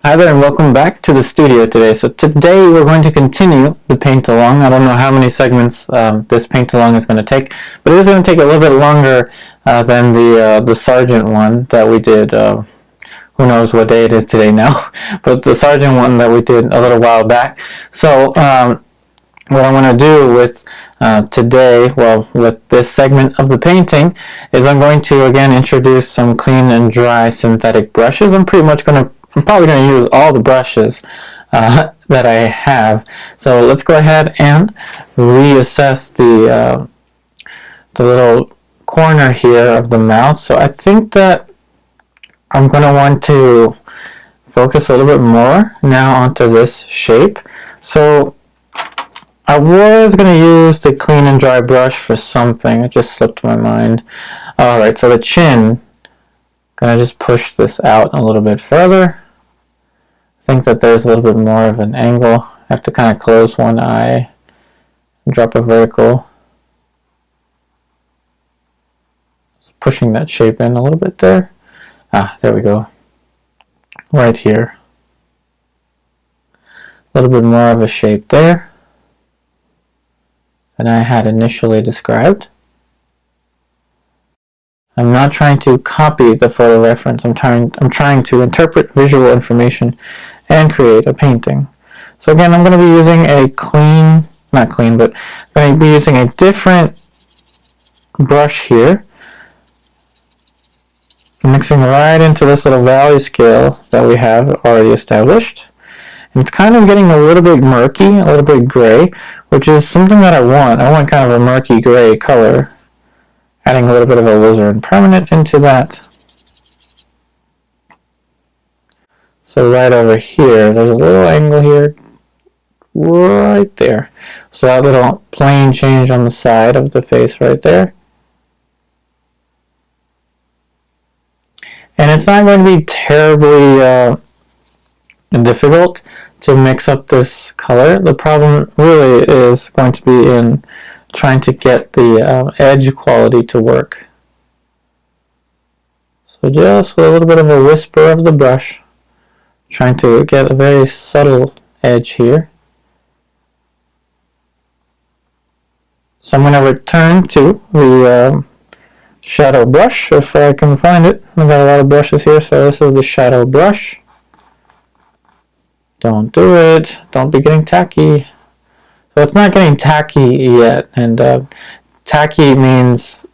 Hi there and welcome back to the studio today. So today we're going to continue the paint along. I don't know how many segments this paint along is going to take, but it is going to take a little bit longer than the Sergeant one that we did. Who knows what day it is today now, but the Sergeant one that we did a little while back. So what I want to do with today, with this segment of the painting, is I'm going to again introduce some clean and dry synthetic brushes. I'm probably going to use all the brushes that I have. So let's go ahead and reassess the little corner here of the mouth. So I think that I'm going to want to focus a little bit more now onto this shape. So I was going to use the clean and dry brush for something. It just slipped my mind. Alright, so the chin, going to just push this out a little bit further. I think that there's a little bit more of an angle. I have to kind of close one eye and drop a vertical. Just pushing that shape in a little bit there. There we go. Right here. A little bit more of a shape there than I had initially described. I'm not trying to copy the photo reference. I'm trying to interpret visual information and create a painting. So again, I'm going to be using a I'm going to be using a different brush here. Mixing right into this little valley scale that we have already established. And it's kind of getting a little bit murky, a little bit gray, which is something that I want. I want kind of a murky gray color. Adding a little bit of Alizarin permanent into that. So right over here, there's a little angle here, right there. So that little plane change on the side of the face right there. And it's not going to be terribly difficult to mix up this color. The problem really is going to be in trying to get the edge quality to work. So just with a little bit of a whisper of the brush, trying to get a very subtle edge here. So I'm going to return to the shadow brush if I can find it. I've got a lot of brushes here, so this is the shadow brush. Don't do it. Don't be getting tacky. So it's not getting tacky yet, and tacky means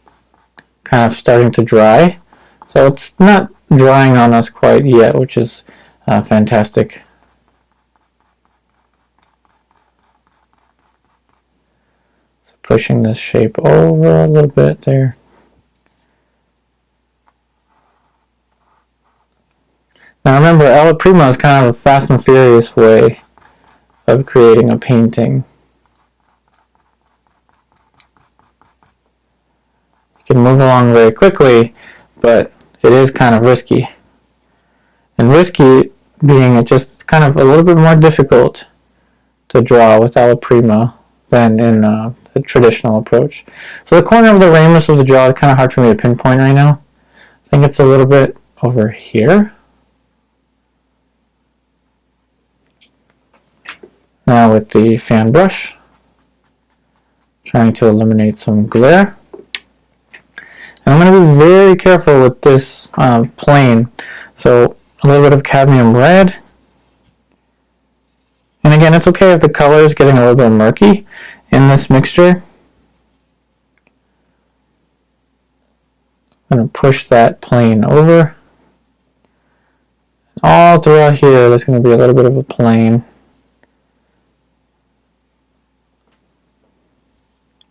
kind of starting to dry. So it's not drying on us quite yet, which is fantastic. So pushing this shape over a little bit there. Now remember, alla prima is kind of a fast and furious way of creating a painting. You can move along very quickly, but it is kind of risky. And risky being it's kind of a little bit more difficult to draw with alla prima than in the traditional approach. So the corner of the ramus of the jaw is kind of hard for me to pinpoint right now. I think it's a little bit over here. Now with the fan brush, trying to eliminate some glare. And I'm going to be very careful with this plane. So a little bit of cadmium red. And again, it's okay if the color is getting a little bit murky in this mixture. I'm going to push that plane over. All throughout here, there's going to be a little bit of a plane.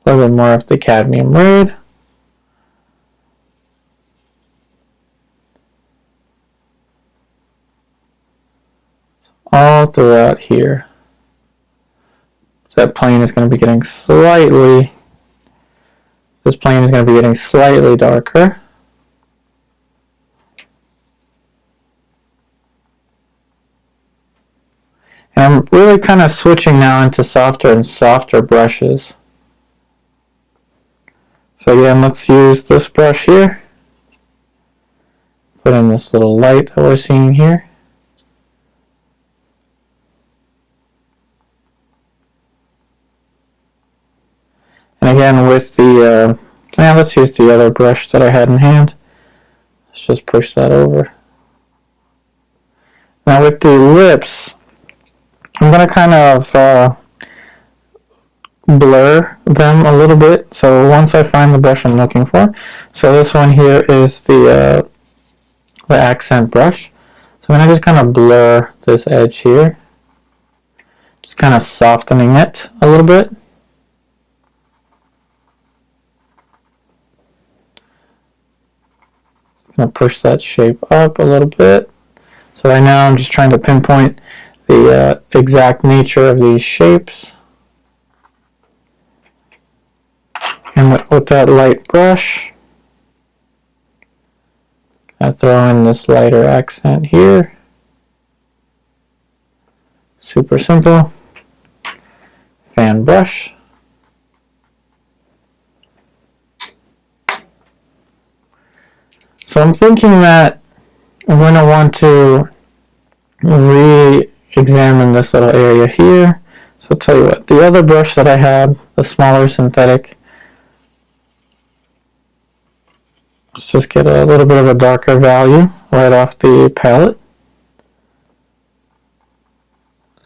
A little bit more of the cadmium red. All throughout here. So that plane is going to be getting slightly, this plane is going to be getting slightly darker. And I'm really kind of switching now into softer and softer brushes. So again, let's use this brush here. Put in this little light that we're seeing here. again with the, now let's use the other brush that I had in hand. Let's just push that over. Now with the lips, I'm going to kind of blur them a little bit. So once I find the brush I'm looking for, so this one here is the accent brush. So I'm going to just kind of blur this edge here. Just kind of softening it a little bit. I'm going to push that shape up a little bit. So right now I'm just trying to pinpoint the exact nature of these shapes. And with that light brush, I throw in this lighter accent here. Super simple. Fan brush. So I'm thinking that I'm going to want to re-examine this little area here. So I'll tell you what, the other brush that I had, the smaller synthetic, let's just get a little bit of a darker value right off the palette.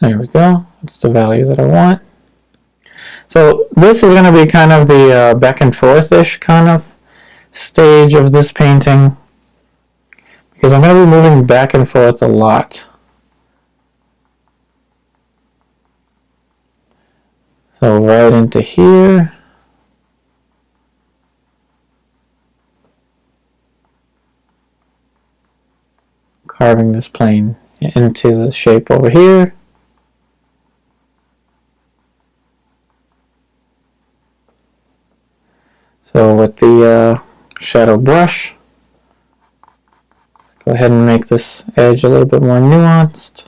There we go. That's the value that I want. So this is going to be kind of the back and forth-ish kind of stage of this painting, because I'm going to be moving back and forth a lot. So right into here. Carving this plane into the shape over here. So with the shadow brush, go ahead and make this edge a little bit more nuanced.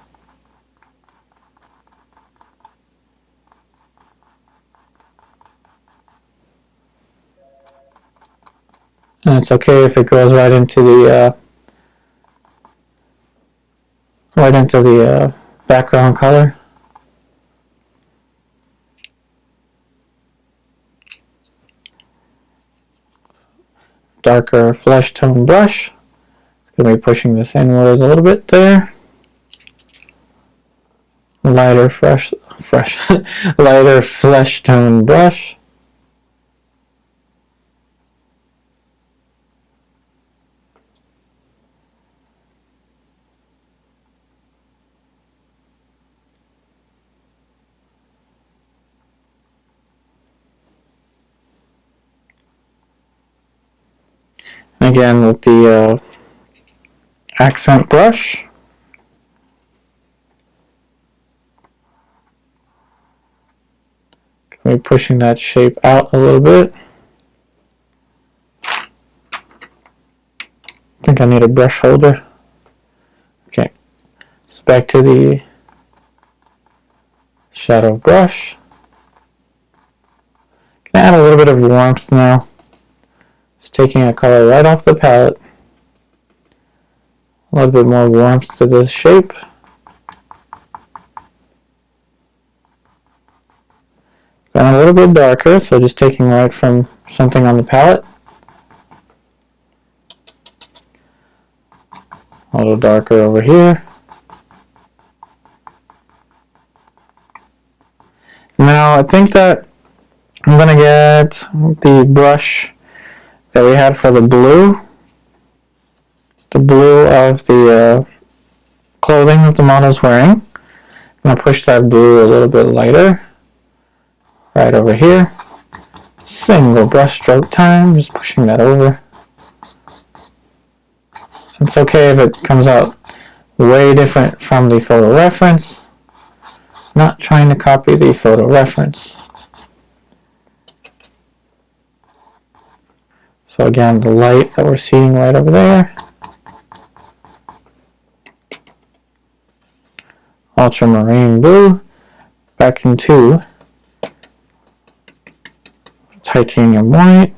And it's okay if it goes right into the background color. Darker flesh tone brush. It's going to be pushing this inwards a little bit there. Lighter lighter flesh tone brush. Again with the accent brush. We're pushing that shape out a little bit. I think I need a brush holder. Okay, so back to the shadow brush. Can add a little bit of warmth now. Just taking a color right off the palette. A little bit more warmth to this shape. Then a little bit darker, so just taking right from something on the palette. A little darker over here. Now I think that I'm going to get the brush that we had for the blue of the clothing that the model's wearing. I'm going to push that blue a little bit lighter, right over here. Single brush stroke time, just pushing that over. It's okay if it comes out way different from the photo reference. Not trying to copy the photo reference. So again, the light that we're seeing right over there. Ultramarine blue. Back into titanium white.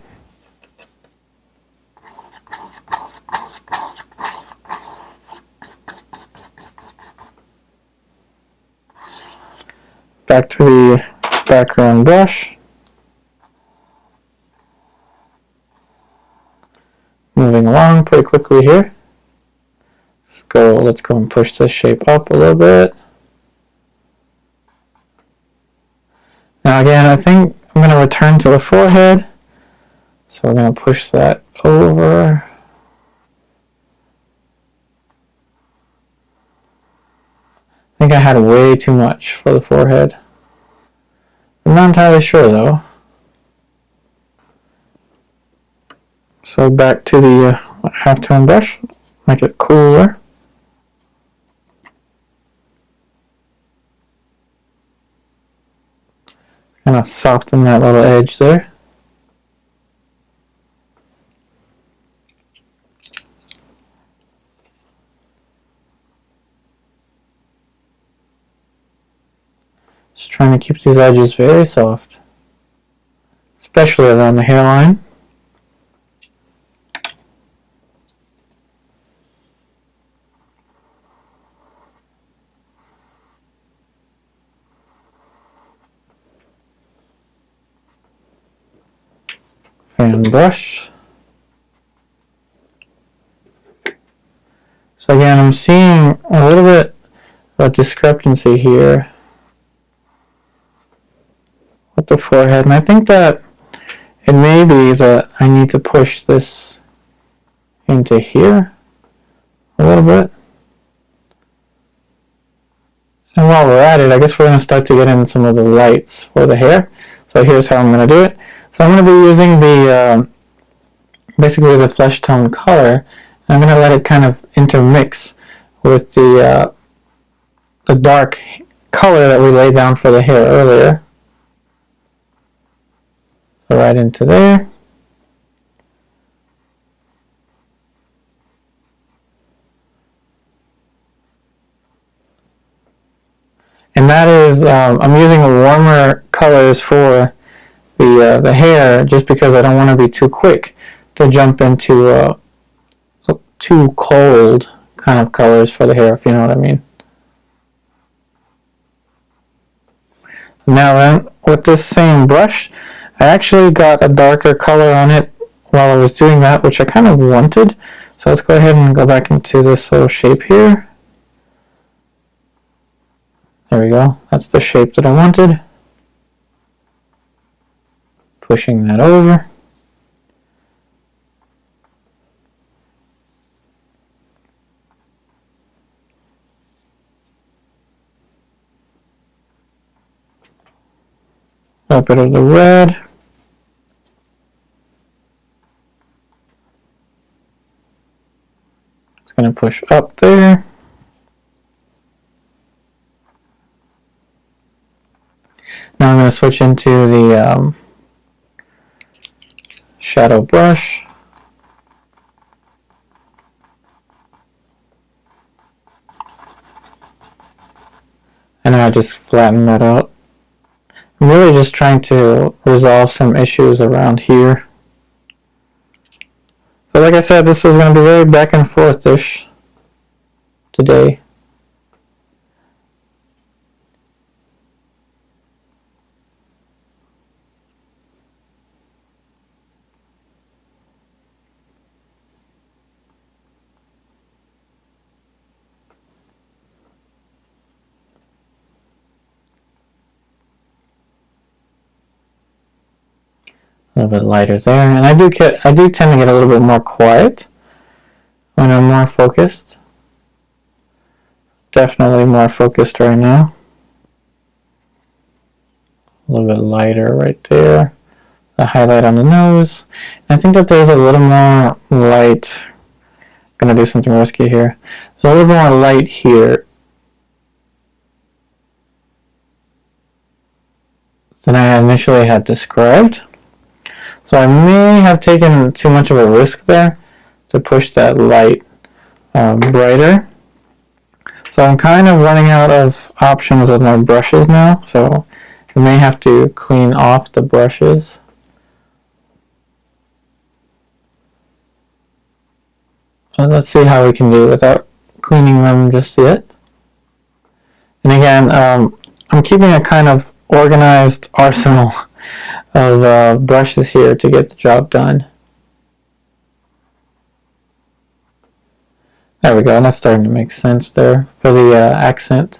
Back to the background brush. along pretty quickly here. Let's go and push this shape up a little bit. Now again, I think I'm going to return to the forehead. So we're going to push that over. I think I had way too much for the forehead. I'm not entirely sure though. So back to the half-tone brush, make it cooler. Kind of soften that little edge there. Just trying to keep these edges very soft, especially around the hairline. Fan brush. So again, I'm seeing a little bit of a discrepancy here with the forehead, and I think that it may be that I need to push this into here a little bit. And while we're at it, I guess we're going to start to get in some of the lights for the hair. So here's how I'm going to do it. So I'm going to be using the basically the flesh tone color. And I'm going to let it kind of intermix with the dark color that we laid down for the hair earlier. So right into there. And that is, I'm using warmer colors for the hair just because I don't want to be too quick to jump into too cold kind of colors for the hair, if you know what I mean. Now then, with this same brush, I actually got a darker color on it while I was doing that, which I kind of wanted. So let's go ahead and go back into this little shape here. There we go. That's the shape that I wanted. Pushing that over. A bit of the red. It's going to push up there. Now I'm going to switch into the shadow brush. And I just flatten that out. I'm really just trying to resolve some issues around here. So like I said, this was going to be very back and forth-ish today. A little bit lighter there, and I do tend to get a little bit more quiet when I'm more focused. Definitely more focused right now. A little bit lighter right there. The highlight on the nose. And I think that there's a little more light. I'm gonna do something risky here. There's a little more light here than I initially had described. So I may have taken too much of a risk there to push that light brighter. So I'm kind of running out of options with my brushes now, so I may have to clean off the brushes. Let's see how we can do it without cleaning them just yet. And again, I'm keeping a kind of organized arsenal of brushes here to get the job done. There we go, that's starting to make sense there for the accent.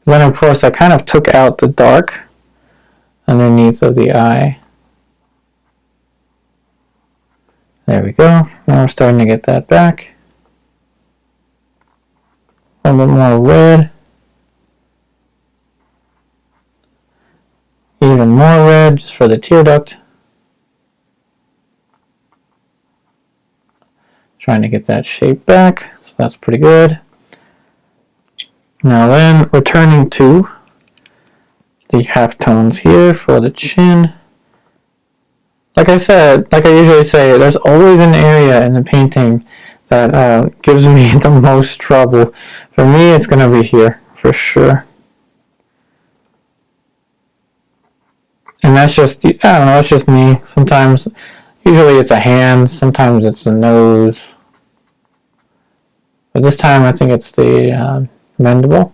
Then of course I kind of took out the dark underneath of the eye. There we go. Now we're starting to get that back. A little bit more red. Even more red just for the tear duct. Trying to get that shape back, so that's pretty good. Now then, returning to the halftones here for the chin. Like I said, like I usually say, there's always an area in the painting that gives me the most trouble. For me, it's going to be here, for sure. And that's just, I don't know, it's just me. Sometimes, usually it's a hand, sometimes it's the nose. But this time I think it's the mandible.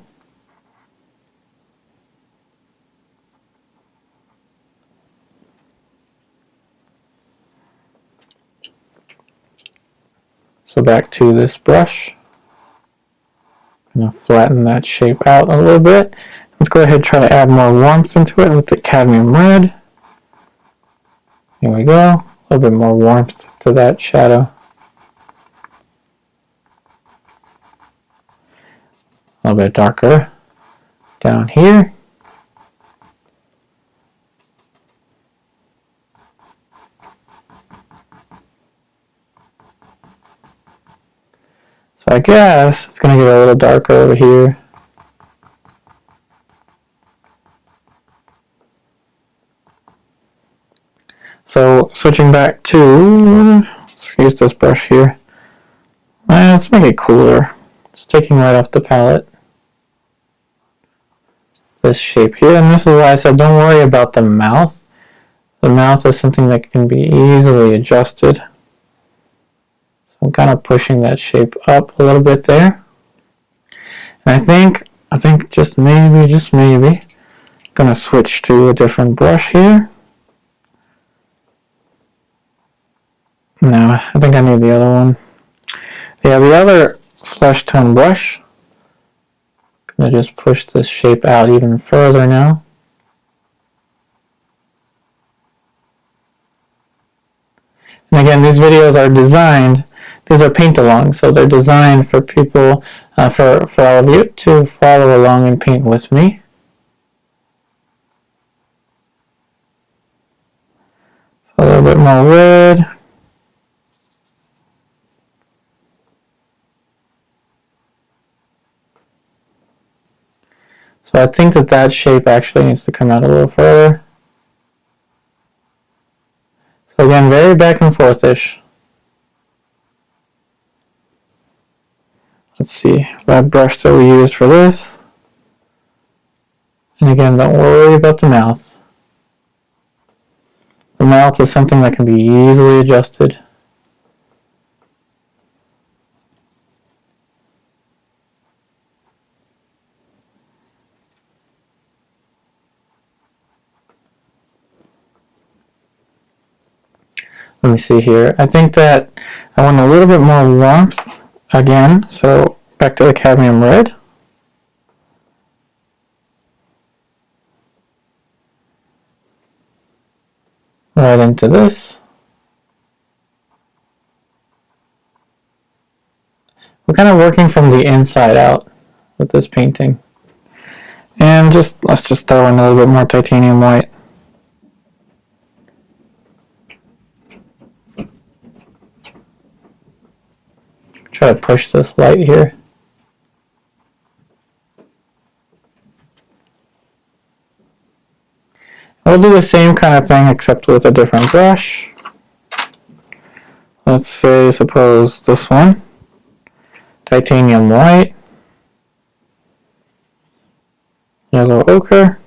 So back to this brush. I'm going to flatten that shape out a little bit. Let's go ahead and try to add more warmth into it with the cadmium red. Here we go. A little bit more warmth to that shadow. A little bit darker down here. So I guess it's going to get a little darker over here. So switching back to, let's use this brush here. Let's make it cooler. Just taking right off the palette. This shape here, and this is why I said don't worry about the mouth. The mouth is something that can be easily adjusted. So I'm kind of pushing that shape up a little bit there. And I think just maybe, I'm gonna switch to a different brush here. No, I think I need the other one. Yeah, the other flesh tone brush. Gonna just push this shape out even further now. And again, these videos are designed, these are paint-alongs, so they're designed for people, for all of you to follow along and paint with me. So a little bit more red. So I think that shape actually needs to come out a little further. So again, very back and forth-ish. Let's see, that brush that we used for this. And again, don't worry about the mouth. The mouth is something that can be easily adjusted. Let me see here. I think that I want a little bit more warmth again, so back to the cadmium red. Right into this. We're kind of working from the inside out with this painting. And let's just throw in a little bit more titanium white. Try to push this light here. We'll do the same kind of thing except with a different brush. Let's say, suppose this one. Titanium white. Yellow ochre.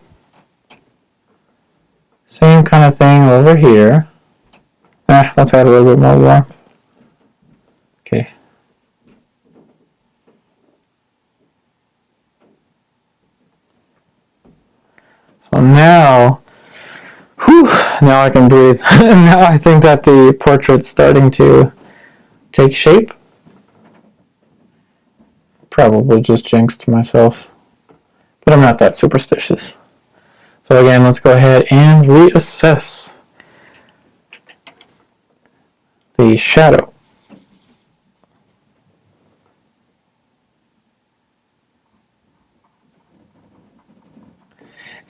Same kind of thing over here. Let's add a little bit more warmth. Okay. So now, now I can breathe. Now I think that the portrait's starting to take shape. Probably just jinxed myself, but I'm not that superstitious. So again, let's go ahead and reassess the shadow.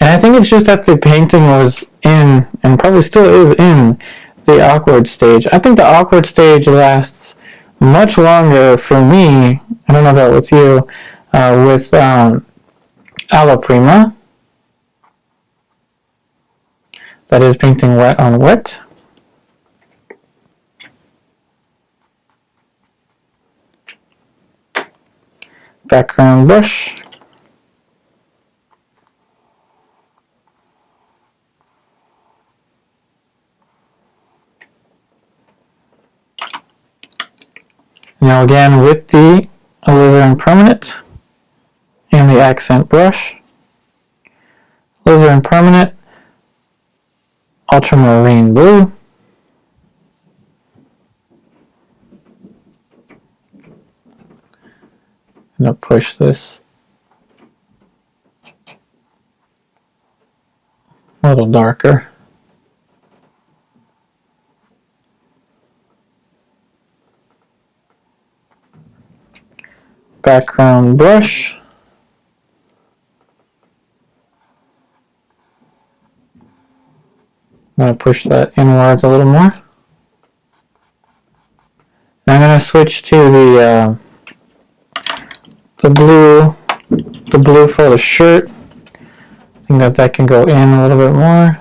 And I think it's just that the painting was in, and probably still is in, the awkward stage. I think the awkward stage lasts much longer for me, I don't know about with you, with alla prima. That is painting wet on wet. Background brush. Now again with the Alizarin permanent and the accent brush. Alizarin permanent, ultramarine blue. I'm going to push this a little darker. Background brush. I'm going to push that inwards a little more. And I'm going to switch to the blue for the shirt. I think that can go in a little bit more.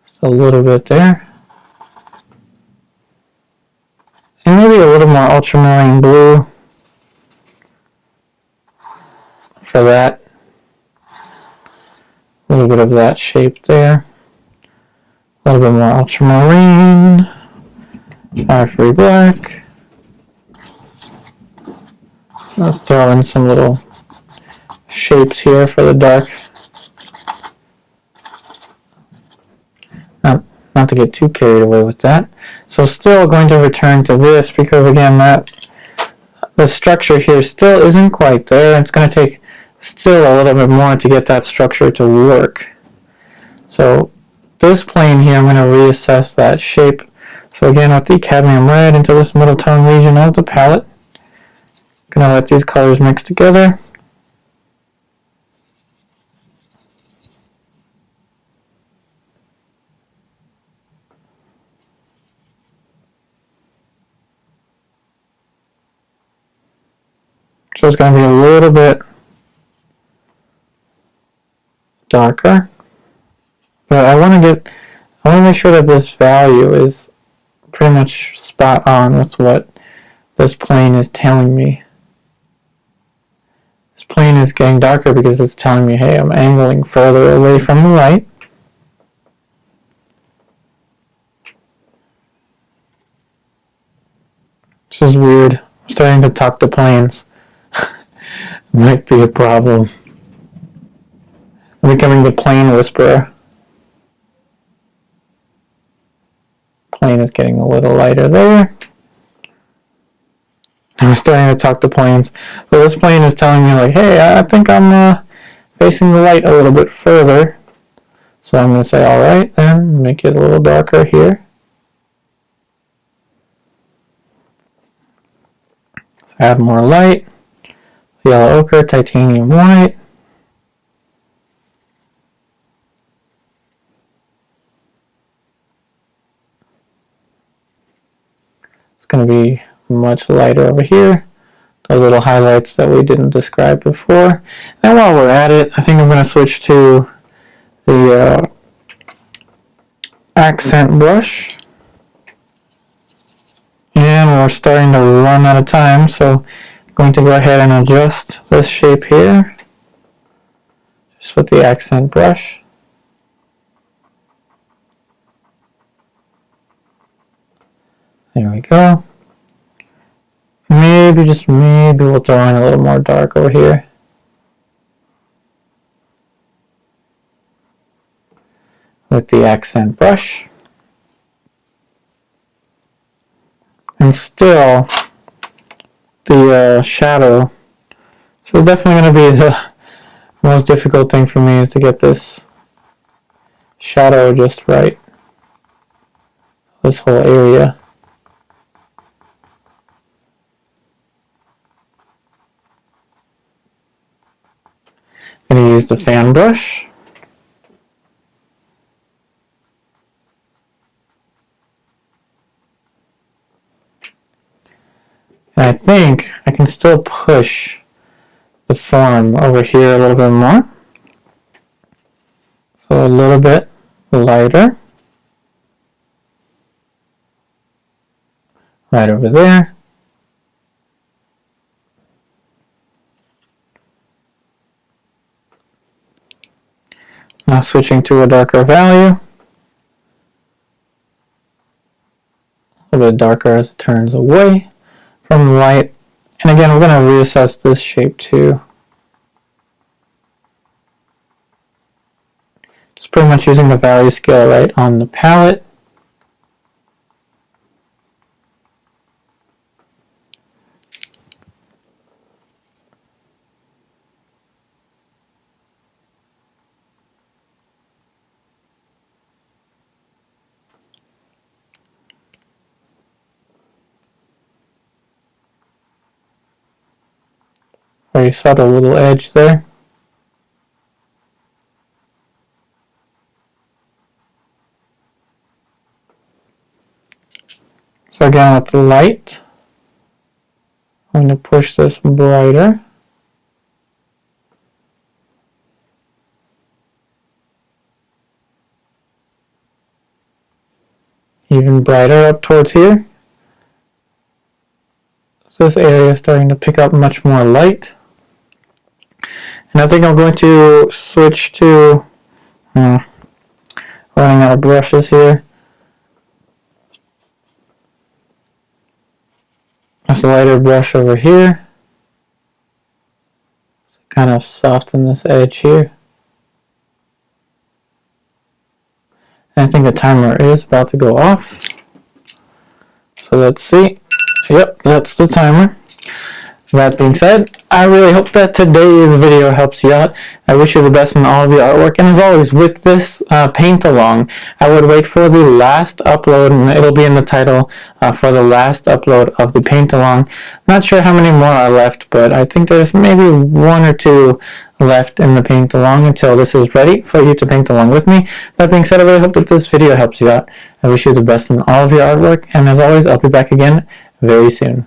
Just a little bit there. And maybe a little more ultramarine blue for that. A little bit of that shape there. A little bit more ultramarine. Ivory black. Let's throw in some little shapes here for the dark. Not to get too carried away with that. So still going to return to this because again the structure here still isn't quite there. It's going to take still a little bit more to get that structure to work. So this plane here, I'm going to reassess that shape. So again with the cadmium red into this middle tone region of the palette. Going to let these colors mix together. So it's going to be a little bit darker, but I want to make sure that this value is pretty much spot on with what this plane is telling me. This plane is getting darker because it's telling me, hey, I'm angling further away from the light. This is weird. I'm starting to talk to planes. Might be a problem. I'm becoming the plane whisperer. Plane is getting a little lighter there. I'm starting to talk to planes. So this plane is telling me like, hey, I think I'm facing the light a little bit further. So I'm going to say, alright then, make it a little darker here. Let's add more light. Yellow ochre, titanium white. It's going to be much lighter over here. Those little highlights that we didn't describe before. And while we're at it, I think I'm going to switch to the accent brush. And we're starting to run out of time, so I'm going to go ahead and adjust this shape here. Just with the accent brush. There we go. Maybe, just maybe we'll throw in a little more dark over here. With the accent brush. And still, the shadow. So it's definitely going to be the most difficult thing for me, is to get this shadow just right. This whole area. I'm going to use the fan brush. And I think I can still push the form over here a little bit more. So a little bit lighter. Right over there. Now switching to a darker value. A little bit darker as it turns away from the light. And again, we're going to reassess this shape too. Just pretty much using the value scale right on the palette. Very subtle little edge there. So again, with the light, I'm going to push this brighter. Even brighter up towards here. So this area is starting to pick up much more light. And I think I'm going to switch to running out of brushes here. Just a lighter brush over here. So kind of soften this edge here. And I think the timer is about to go off. So let's see. Yep, that's the timer. That being said, I really hope that today's video helps you out. I wish you the best in all of your artwork. And as always, with this paint along, I would wait for the last upload, and it'll be in the title for the last upload of the paint along. Not sure how many more are left, but I think there's maybe 1 or 2 left in the paint along until this is ready for you to paint along with me. That being said, I really hope that this video helps you out. I wish you the best in all of your artwork, and as always, I'll be back again very soon.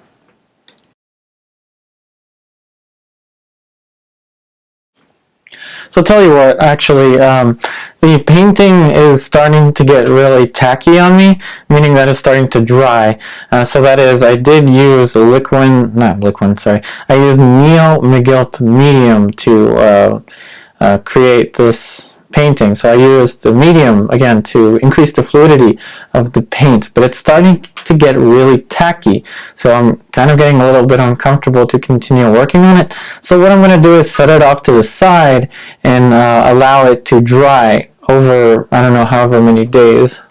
So tell you what, actually, the painting is starting to get really tacky on me, meaning that it's starting to dry. So that is, I did use I used Neil McGilp Medium to create this painting. So I used the medium, again, to increase the fluidity of the paint, but it's starting to get really tacky. So I'm kind of getting a little bit uncomfortable to continue working on it. So what I'm going to do is set it off to the side and allow it to dry over, I don't know, however many days.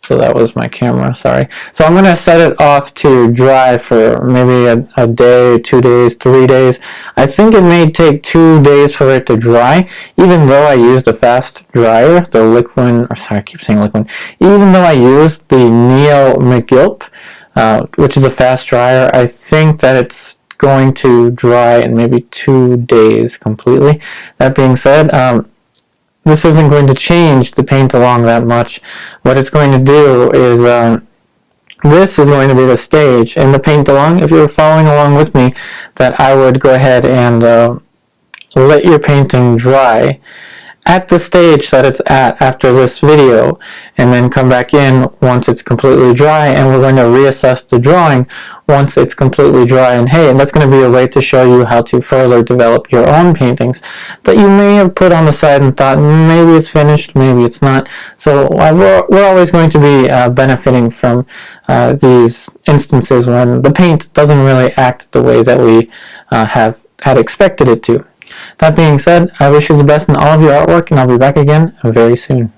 So that was my camera, sorry. So I'm going to set it off to dry for maybe a day, 2 days, 3 days. I think it may take 2 days for it to dry, even though I used a fast dryer, the liquid, or sorry, I keep saying liquid. Even though I used the Neil McGilp, which is a fast dryer, I think that it's going to dry in maybe 2 days completely. That being said, this isn't going to change the paint along that much. What it's going to do is, this is going to be the stage in the paint along. If you're following along with me, that I would go ahead and let your painting dry at the stage that it's at after this video, and then come back in once it's completely dry, and we're going to reassess the drawing once it's completely dry. And hey, and that's going to be a way to show you how to further develop your own paintings that you may have put on the side and thought maybe it's finished, maybe it's not. So we're always going to be benefiting from these instances when the paint doesn't really act the way that we had expected it to. That being said, I wish you the best in all of your artwork, and I'll be back again very soon.